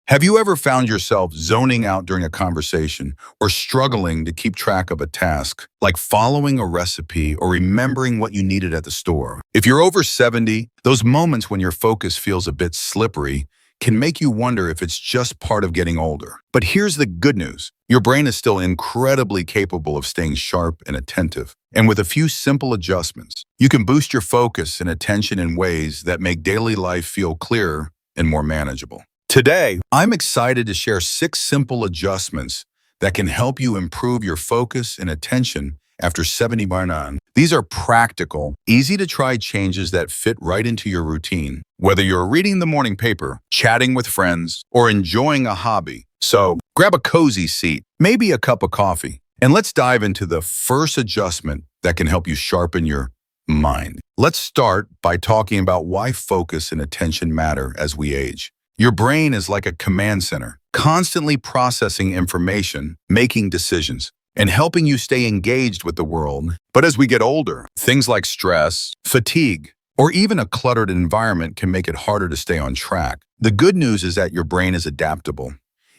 Have you ever found yourself zoning out during a conversation or struggling to keep track of a task, like following a recipe or remembering what you needed at the store? If you're over 70, those moments when your focus feels a bit slippery can make you wonder if it's just part of getting older. But here's the good news. Your brain is still incredibly capable of staying sharp and attentive. And with a few simple adjustments, you can boost your focus and attention in ways that make daily life feel clearer and more manageable. Today, I'm excited to share 6 simple adjustments that can help you improve your focus and attention after 70 by 9. These are practical, easy-to-try changes that fit right into your routine, whether you're reading the morning paper, chatting with friends, or enjoying a hobby. So grab a cozy seat, maybe a cup of coffee, and let's dive into the first adjustment that can help you sharpen your mind. Let's start by talking about why focus and attention matter as we age. Your brain is like a command center, constantly processing information, making decisions, and helping you stay engaged with the world. But as we get older, things like stress, fatigue, or even a cluttered environment can make it harder to stay on track. The good news is that your brain is adaptable.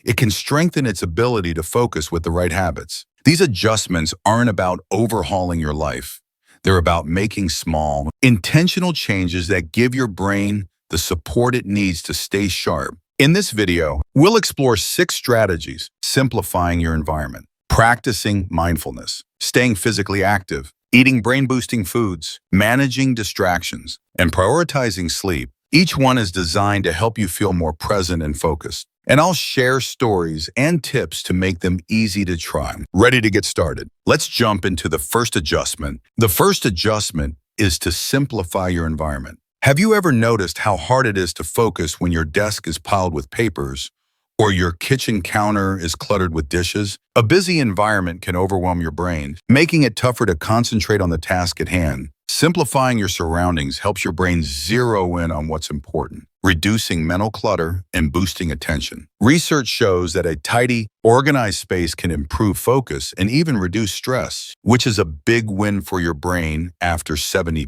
It can strengthen its ability to focus with the right habits. These adjustments aren't about overhauling your life. They're about making small, intentional changes that give your brain the support it needs to stay sharp. In this video, we'll explore 6 strategies: simplifying your environment, practicing mindfulness, staying physically active, eating brain-boosting foods, managing distractions, and prioritizing sleep. Each one is designed to help you feel more present and focused. And I'll share stories and tips to make them easy to try. Ready to get started? Let's jump into the first adjustment. The first adjustment is to simplify your environment. Have you ever noticed how hard it is to focus when your desk is piled with papers or your kitchen counter is cluttered with dishes? A busy environment can overwhelm your brain, making it tougher to concentrate on the task at hand. Simplifying your surroundings helps your brain zero in on what's important, reducing mental clutter and boosting attention. Research shows that a tidy, organized space can improve focus and even reduce stress, which is a big win for your brain after 70.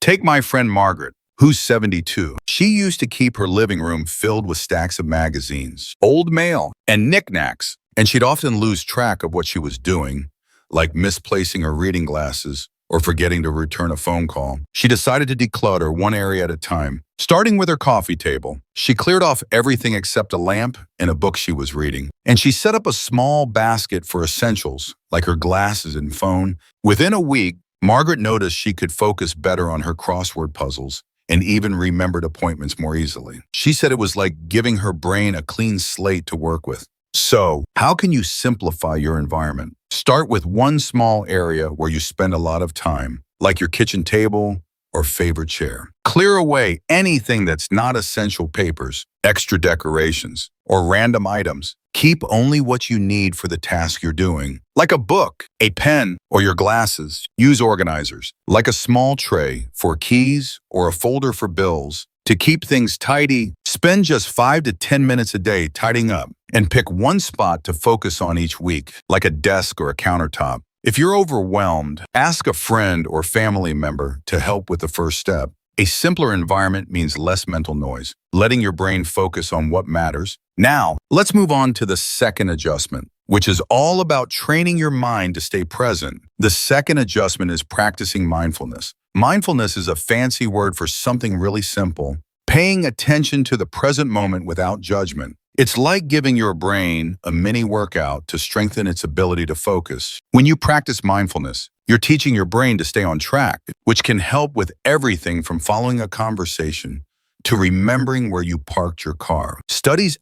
Take my friend Margaret, who's 72. She used to keep her living room filled with stacks of magazines, old mail, and knickknacks, and she'd often lose track of what she was doing, like misplacing her reading glasses or forgetting to return a phone call. She decided to declutter one area at a time. Starting with her coffee table, she cleared off everything except a lamp and a book she was reading. And she set up a small basket for essentials, like her glasses and phone. Within a week, Margaret noticed she could focus better on her crossword puzzles and even remembered appointments more easily. She said it was like giving her brain a clean slate to work with. So, how can you simplify your environment? Start with one small area where you spend a lot of time, like your kitchen table or favorite chair. Clear away anything that's not essential: papers, extra decorations, or random items. Keep only what you need for the task you're doing, like a book, a pen, or your glasses. Use organizers, like a small tray for keys or a folder for bills. To keep things tidy, spend just 5 to 10 minutes a day tidying up, and pick one spot to focus on each week, like a desk or a countertop. If you're overwhelmed, ask a friend or family member to help with the first step. A simpler environment means less mental noise, letting your brain focus on what matters. Now, let's move on to the second adjustment, which is all about training your mind to stay present. The second adjustment is practicing mindfulness. Mindfulness is a fancy word for something really simple: paying attention to the present moment without judgment. It's like giving your brain a mini workout to strengthen its ability to focus. When you practice mindfulness, you're teaching your brain to stay on track, which can help with everything from following a conversation to remembering where you parked your car. Studies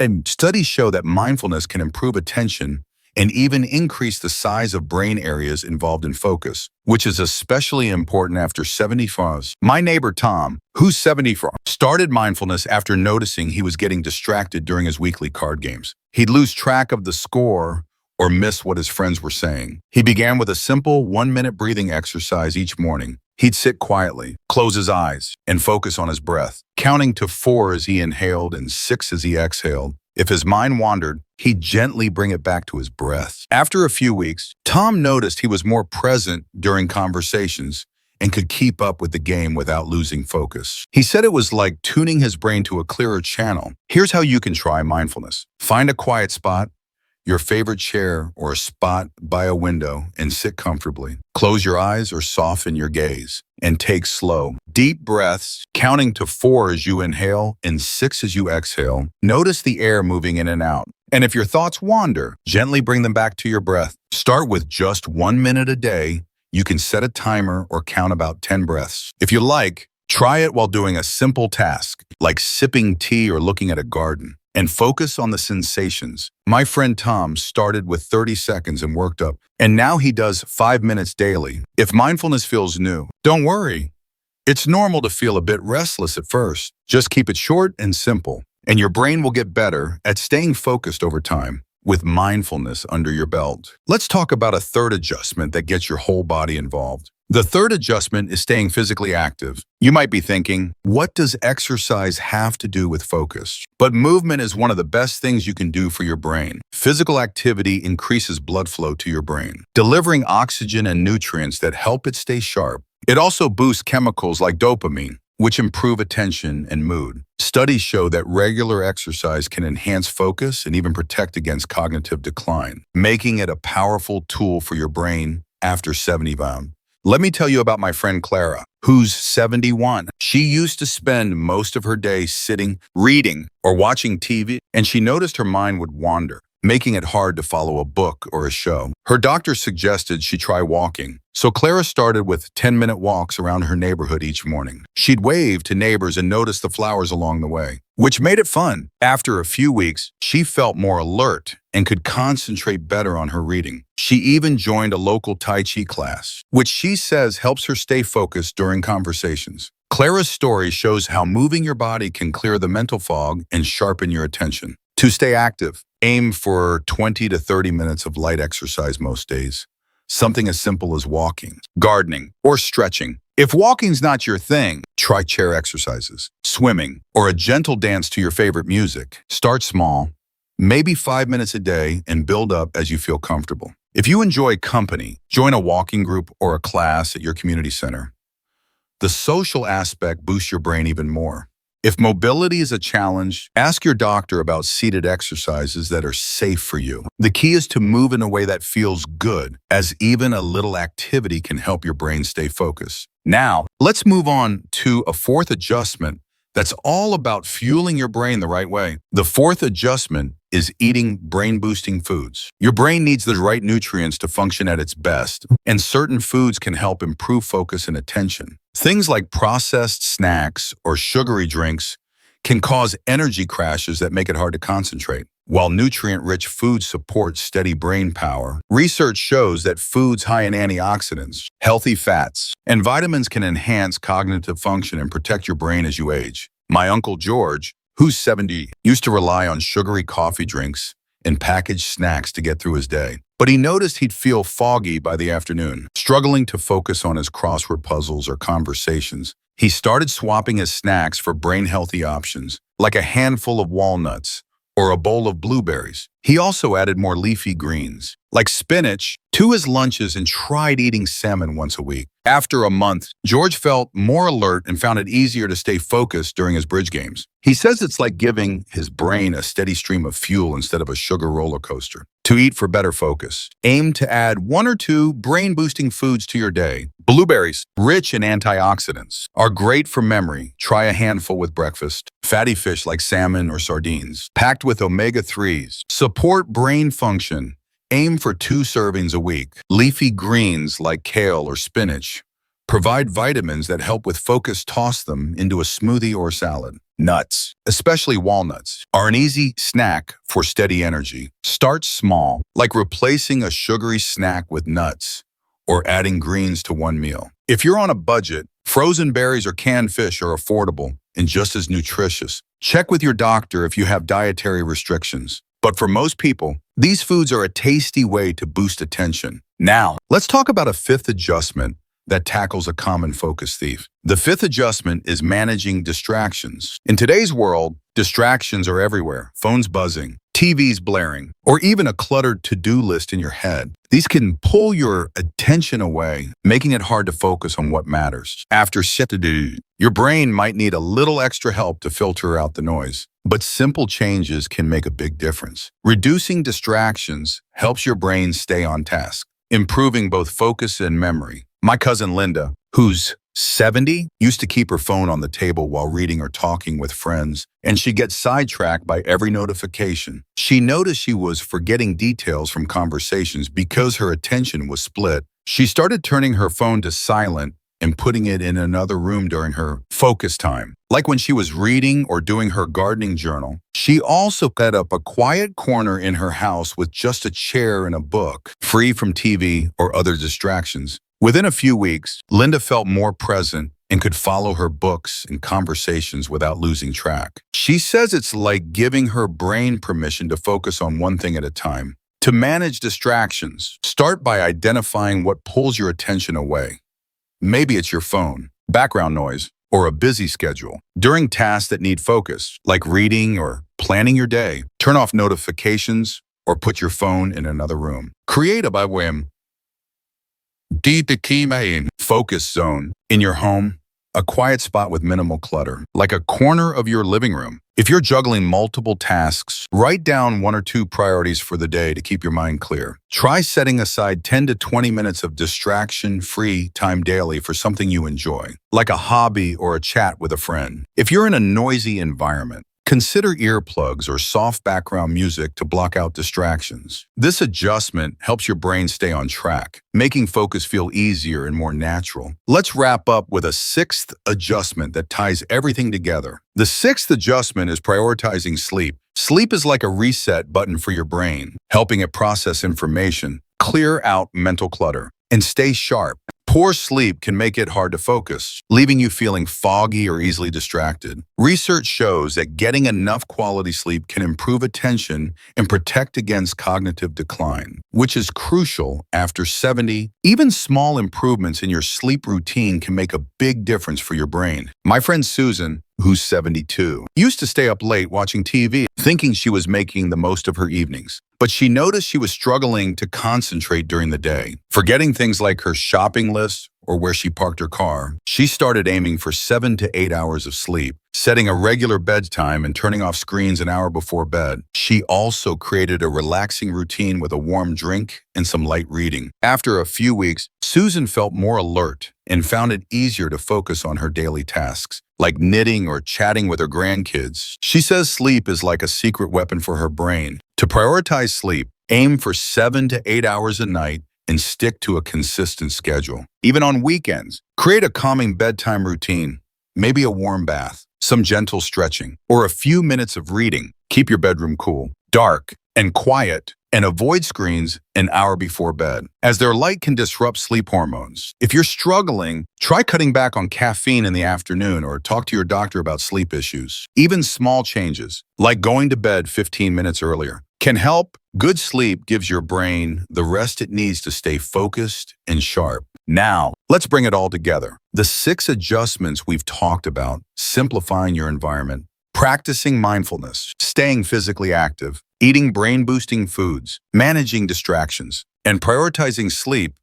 show that mindfulness can improve attention and even increase the size of brain areas involved in focus, which is especially important after 75. My neighbor Tom, who's 74, started mindfulness after noticing he was getting distracted during his weekly card games. He'd lose track of the score or miss what his friends were saying. He began with a simple 1-minute breathing exercise each morning. He'd sit quietly, close his eyes, and focus on his breath, counting to 4 as he inhaled and 6 as he exhaled. If his mind wandered, he'd gently bring it back to his breath. After a few weeks, Tom noticed he was more present during conversations and could keep up with the game without losing focus. He said it was like tuning his brain to a clearer channel. Here's how you can try mindfulness. Find a quiet spot, your favorite chair or a spot by a window, and sit comfortably. Close your eyes or soften your gaze and take slow, deep breaths, counting to 4 as you inhale and 6 as you exhale. Notice the air moving in and out. And if your thoughts wander, gently bring them back to your breath. Start with just 1 minute a day. You can set a timer or count about 10 breaths. If you like, try it while doing a simple task, like sipping tea or looking at a garden, and focus on the sensations. My friend Tom started with 30 seconds and worked up, and now he does 5 minutes daily. If mindfulness feels new, don't worry. It's normal to feel a bit restless at first. Just keep it short and simple, and your brain will get better at staying focused over time. With mindfulness under your belt, let's talk about a third adjustment that gets your whole body involved. The third adjustment is staying physically active. You might be thinking, what does exercise have to do with focus? But movement is one of the best things you can do for your brain. Physical activity increases blood flow to your brain, delivering oxygen and nutrients that help it stay sharp. It also boosts chemicals like dopamine, which improve attention and mood. Studies show that regular exercise can enhance focus and even protect against cognitive decline, making it a powerful tool for your brain after 70 bound. Let me tell you about my friend Clara, who's 71. She used to spend most of her day sitting, reading, or watching TV, and she noticed her mind would wander, making it hard to follow a book or a show. Her doctor suggested she try walking, so Clara started with 10-minute walks around her neighborhood each morning. She'd wave to neighbors and notice the flowers along the way, which made it fun. After a few weeks, she felt more alert and could concentrate better on her reading. She even joined a local Tai Chi class, which she says helps her stay focused during conversations. Clara's story shows how moving your body can clear the mental fog and sharpen your attention. To stay active, aim for 20 to 30 minutes of light exercise most days. Something as simple as walking, gardening, or stretching. If walking's not your thing, try chair exercises, swimming, or a gentle dance to your favorite music. Start small, maybe 5 minutes a day, and build up as you feel comfortable. If you enjoy company, join a walking group or a class at your community center. The social aspect boosts your brain even more. If mobility is a challenge, ask your doctor about seated exercises that are safe for you. The key is to move in a way that feels good, as even a little activity can help your brain stay focused. Now, let's move on to a fourth adjustment that's all about fueling your brain the right way. The fourth adjustment is eating brain-boosting foods. Your brain needs the right nutrients to function at its best, and certain foods can help improve focus and attention. Things like processed snacks or sugary drinks can cause energy crashes that make it hard to concentrate. While nutrient-rich foods support steady brain power, research shows that foods high in antioxidants, healthy fats, and vitamins can enhance cognitive function and protect your brain as you age. My Uncle George, who's 70, used to rely on sugary coffee drinks and packaged snacks to get through his day. But he noticed he'd feel foggy by the afternoon, struggling to focus on his crossword puzzles or conversations. He started swapping his snacks for brain-healthy options, like a handful of walnuts or a bowl of blueberries. He also added more leafy greens, like spinach, to his lunches and tried eating salmon once a week. After a month, George felt more alert and found it easier to stay focused during his bridge games. He says it's like giving his brain a steady stream of fuel instead of a sugar roller coaster. To eat for better focus, aim to add 1 or 2 brain-boosting foods to your day. Blueberries, rich in antioxidants, are great for memory. Try a handful with breakfast. Fatty fish like salmon or sardines, packed with omega-3s, support brain function. Aim for 2 servings a week. Leafy greens like kale or spinach provide vitamins that help with focus. Toss them into a smoothie or salad. Nuts, especially walnuts, are an easy snack for steady energy. Start small, like replacing a sugary snack with nuts or adding greens to one meal. If you're on a budget, frozen berries or canned fish are affordable and just as nutritious. Check with your doctor if you have dietary restrictions. But for most people, these foods are a tasty way to boost attention. Now, let's talk about a fifth adjustment that tackles a common focus thief. The fifth adjustment is managing distractions. In today's world, distractions are everywhere. Phones buzzing, TVs blaring, or even a cluttered to-do list in your head. These can pull your attention away, making it hard to focus on what matters. After set to do, your brain might need a little extra help to filter out the noise. But simple changes can make a big difference. Reducing distractions helps your brain stay on task, improving both focus and memory. My cousin Linda, who's 70, used to keep her phone on the table while reading or talking with friends, and she'd get sidetracked by every notification. She noticed she was forgetting details from conversations because her attention was split. She started turning her phone to silent and putting it in another room during her focus time. Like when she was reading or doing her gardening journal, she also set up a quiet corner in her house with just a chair and a book, free from TV or other distractions. Within a few weeks, Linda felt more present and could follow her books and conversations without losing track. She says it's like giving her brain permission to focus on one thing at a time. To manage distractions, start by identifying what pulls your attention away. Maybe it's your phone, background noise, or a busy schedule. During tasks that need focus, like reading or planning your day, turn off notifications or put your phone in another room. Create a by whim focus zone in your home, a quiet spot with minimal clutter, like a corner of your living room. If you're juggling multiple tasks, write down 1 or 2 priorities for the day to keep your mind clear. Try setting aside 10 to 20 minutes of distraction-free time daily for something you enjoy, like a hobby or a chat with a friend. If you're in a noisy environment, consider earplugs or soft background music to block out distractions. This adjustment helps your brain stay on track, making focus feel easier and more natural. Let's wrap up with a sixth adjustment that ties everything together. The sixth adjustment is prioritizing sleep. Sleep is like a reset button for your brain, helping it process information, clear out mental clutter, and stay sharp. Poor sleep can make it hard to focus, leaving you feeling foggy or easily distracted. Research shows that getting enough quality sleep can improve attention and protect against cognitive decline, which is crucial after 70. Even small improvements in your sleep routine can make a big difference for your brain. My friend Susan, who's 72, used to stay up late watching TV, thinking she was making the most of her evenings. But she noticed she was struggling to concentrate during the day, forgetting things like her shopping list or where she parked her car. She started aiming for 7 to 8 hours of sleep, setting a regular bedtime and turning off screens an hour before bed. She also created a relaxing routine with a warm drink and some light reading. After a few weeks, Susan felt more alert and found it easier to focus on her daily tasks, like knitting or chatting with her grandkids. She says sleep is like a secret weapon for her brain. To prioritize sleep, aim for 7 to 8 hours a night and stick to a consistent schedule. Even on weekends, create a calming bedtime routine, maybe a warm bath, some gentle stretching, or a few minutes of reading. Keep your bedroom cool, dark, and quiet, and avoid screens an hour before bed, as their light can disrupt sleep hormones. If you're struggling, try cutting back on caffeine in the afternoon or talk to your doctor about sleep issues. Even small changes, like going to bed 15 minutes earlier, can help. Good sleep gives your brain the rest it needs to stay focused and sharp. Now, let's bring it all together. The 6 adjustments we've talked about: simplifying your environment, practicing mindfulness, staying physically active, eating brain-boosting foods, managing distractions, and prioritizing sleep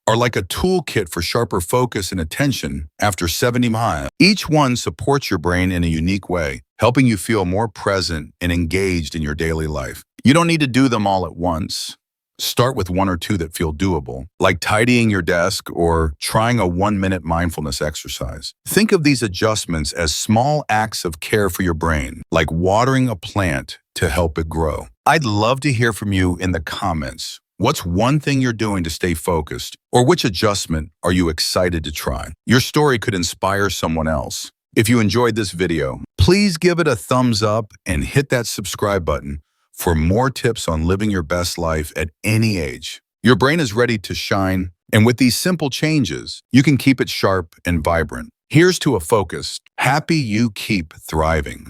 are like a toolkit for sharper focus and attention after 70 miles. Each one supports your brain in a unique way, helping you feel more present and engaged in your daily life. You don't need to do them all at once. Start with 1 or 2 that feel doable, like tidying your desk or trying a 1-minute mindfulness exercise. Think of these adjustments as small acts of care for your brain, like watering a plant to help it grow. I'd love to hear from you in the comments. What's one thing you're doing to stay focused? Or which adjustment are you excited to try? Your story could inspire someone else. If you enjoyed this video, please give it a thumbs up and hit that subscribe button for more tips on living your best life at any age. Your brain is ready to shine, and with these simple changes, you can keep it sharp and vibrant. Here's to a focused, happy you keep thriving.